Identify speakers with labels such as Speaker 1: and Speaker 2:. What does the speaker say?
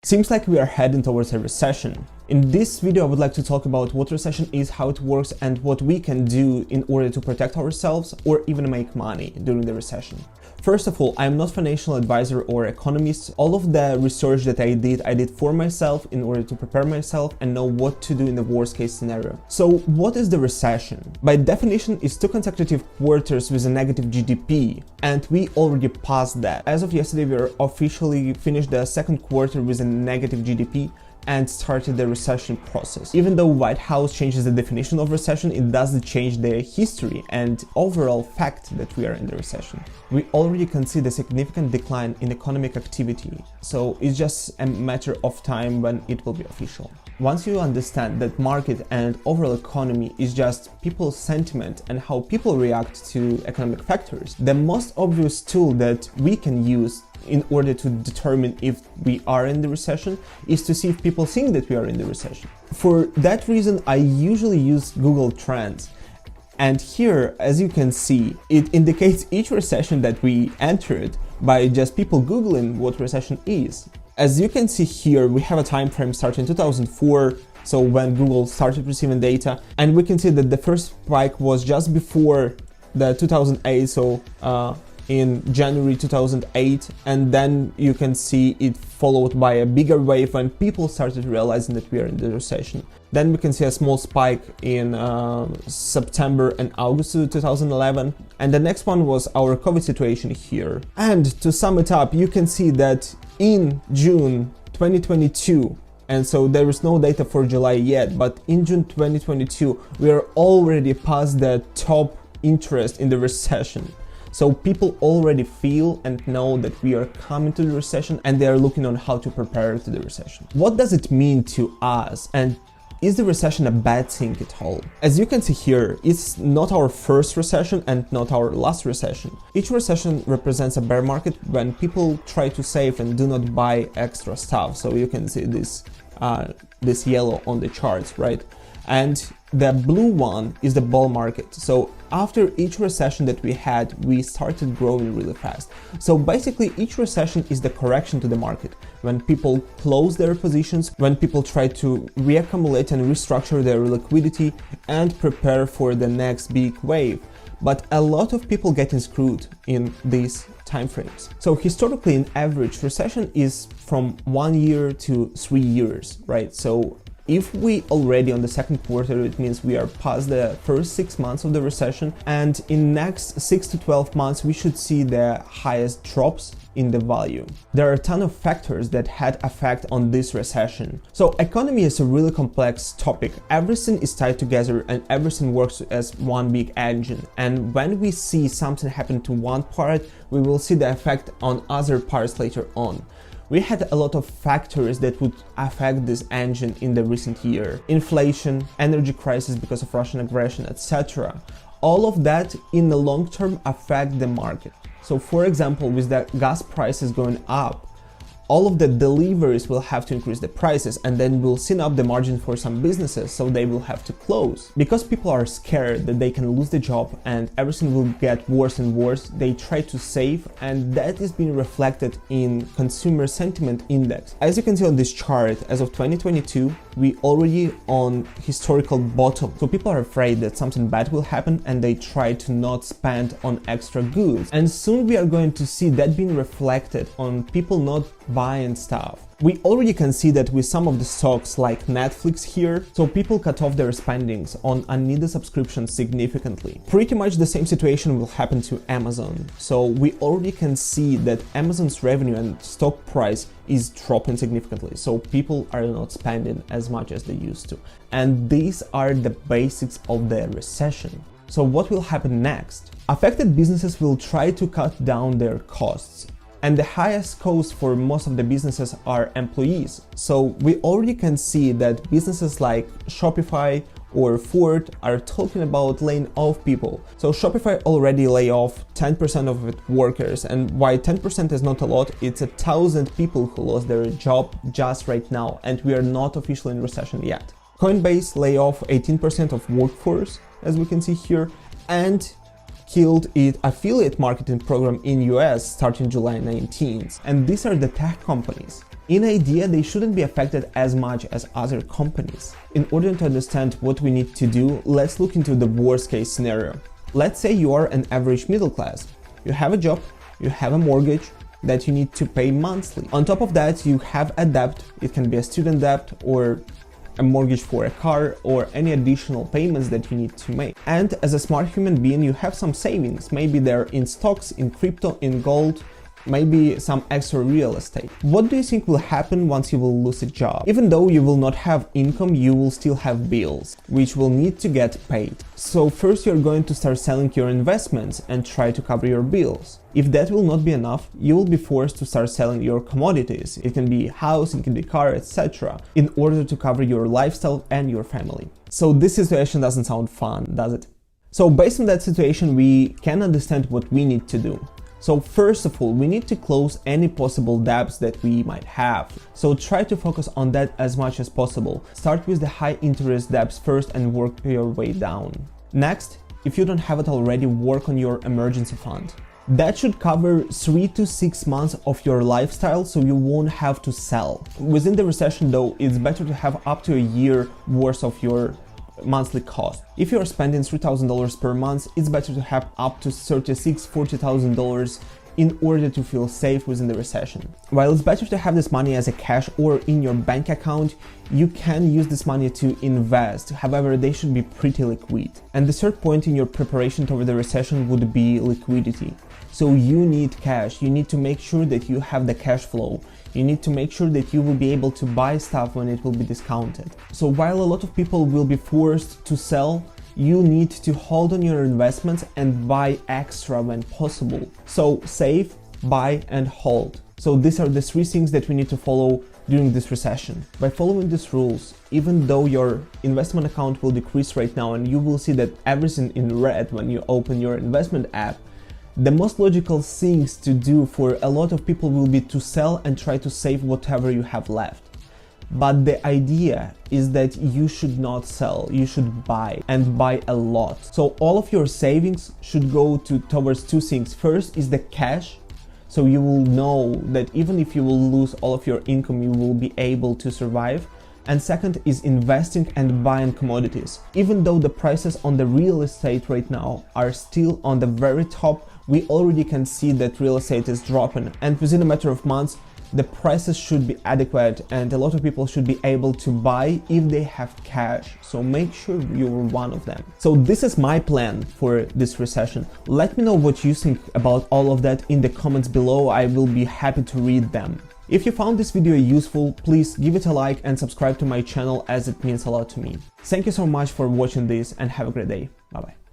Speaker 1: Seems like we are heading towards a recession. In this video, I would like to talk about what recession is, how it works, and what we can do in order to protect ourselves or even make money during the recession. First of all, I am not financial advisor or economist. All of the research that I did for myself in order to prepare myself and know what to do in the worst case scenario. So what is the recession? By definition, it's 2 consecutive quarters with a negative GDP, and we already passed that. As of yesterday, we are officially finished the second quarter with a negative GDP and started the recession process. Even though White House changes the definition of recession, it doesn't change the history and overall fact that we are in the recession. We already can see the significant decline in economic activity, so it's just a matter of time when it will be official. Once you understand that market and overall economy is just people's sentiment and how people react to economic factors, the most obvious tool that we can use in order to determine if we are in the recession is to see if people think that we are in the recession. For that reason, I usually use Google Trends. And here, as you can see, it indicates each recession that we entered by just people Googling what recession is. As you can see here, we have a time frame starting in 2004, so when Google started receiving data, and we can see that the first spike was just before the 2008, so in January 2008, and then you can see it followed by a bigger wave when people started realizing that we are in the recession. Then we can see a small spike in September and August 2011, and the next one was our COVID situation here. And to sum it up, you can see that in June 2022, and so there is no data for July yet, but in June 2022 we are already past the top interest in the recession. So people already feel and know that we are coming to the recession, and they are looking on how to prepare to the recession. What does it mean to us, and is the recession a bad thing at all? As you can see here, it's not our first recession and not our last recession. Each recession represents a bear market when people try to save and do not buy extra stuff. So you can see this yellow on the charts, right? And the blue one is the bull market. So after each recession that we had, we started growing really fast. So basically each recession is the correction to the market. When people close their positions, when people try to reaccumulate and restructure their liquidity and prepare for the next big wave. But a lot of people getting screwed in these time frames. So historically, in average, recession is from 1 year to 3 years, right? So if we already on the second quarter, it means we are past the first 6 months of the recession, and in next 6 to 12 months we should see the highest drops in the value. There are a ton of factors that had effect on this recession. So economy is a really complex topic. Everything is tied together and everything works as one big engine. And when we see something happen to one part, we will see the effect on other parts later on. We had a lot of factors that would affect this engine in the recent year. Inflation, energy crisis because of Russian aggression, etc. All of that in the long term affect the market. So for example, with the gas prices going up, all of the deliveries will have to increase the prices, and then will thin up the margin for some businesses, so they will have to close. Because people are scared that they can lose the job and everything will get worse and worse, they try to save, and that is being reflected in consumer sentiment index. As you can see on this chart, as of 2022, we already on historical bottom. So people are afraid that something bad will happen and they try to not spend on extra goods. And soon we are going to see that being reflected on people not buying stuff. We already can see that with some of the stocks like Netflix here, so people cut off their spendings on unneeded subscriptions significantly. Pretty much the same situation will happen to Amazon. So we already can see that Amazon's revenue and stock price is dropping significantly. So people are not spending as much as they used to. And these are the basics of the recession. So what will happen next? Affected businesses will try to cut down their costs. And the highest cost for most of the businesses are employees. So we already can see that businesses like Shopify or Ford are talking about laying off people. So Shopify already lay off 10% of its workers, and why 10% is not a lot, it's 1,000 people who lost their job just right now, and we are not officially in recession yet. Coinbase lay off 18% of workforce, as we can see here, and killed its affiliate marketing program in US starting July 19th. And these are the tech companies. In idea, they shouldn't be affected as much as other companies. In order to understand what we need to do, let's look into the worst case scenario. Let's say you are an average middle class. You have a job, you have a mortgage that you need to pay monthly. On top of that, you have a debt. It can be a student debt or a mortgage for a car or any additional payments that you need to make. And as a smart human being, you have some savings. Maybe they're in stocks, in crypto, in gold, maybe some extra real estate. What do you think will happen once you will lose a job? Even though you will not have income, you will still have bills, which will need to get paid. So first you're going to start selling your investments and try to cover your bills. If that will not be enough, you will be forced to start selling your commodities. It can be house, it can be car, etc. in order to cover your lifestyle and your family. So this situation doesn't sound fun, does it? So based on that situation, we can understand what we need to do. So first of all, we need to close any possible debts that we might have. So try to focus on that as much as possible. Start with the high interest debts first and work your way down. Next, if you don't have it already, work on your emergency fund. That should cover 3 to 6 months of your lifestyle, so you won't have to sell. Within the recession though, it's better to have up to a year worth of your monthly cost. If you're spending $3,000 per month, it's better to have up to $40,000 in order to feel safe within the recession. While it's better to have this money as a cash or in your bank account, you can use this money to invest. However, they should be pretty liquid. And the third point in your preparation toward the recession would be liquidity. So you need cash. You need to make sure that you have the cash flow. You need to make sure that you will be able to buy stuff when it will be discounted. So while a lot of people will be forced to sell, you need to hold on your investments and buy extra when possible. So save, buy and hold. So these are the 3 things that we need to follow during this recession. By following these rules, even though your investment account will decrease right now and you will see that everything in red when you open your investment app, the most logical things to do for a lot of people will be to sell and try to save whatever you have left. But the idea is that you should not sell, you should buy and buy a lot. So all of your savings should go towards 2 things. First is the cash. So you will know that even if you will lose all of your income, you will be able to survive. And second is investing and buying commodities. Even though the prices on the real estate right now are still on the very top, we already can see that real estate is dropping, and within a matter of months the prices should be adequate and a lot of people should be able to buy if they have cash. So make sure you're one of them. So this is my plan for this recession. Let me know what you think about all of that in the comments below. I will be happy to read them. If you found this video useful, please give it a like and subscribe to my channel as it means a lot to me. Thank you so much for watching this and have a great day. Bye bye.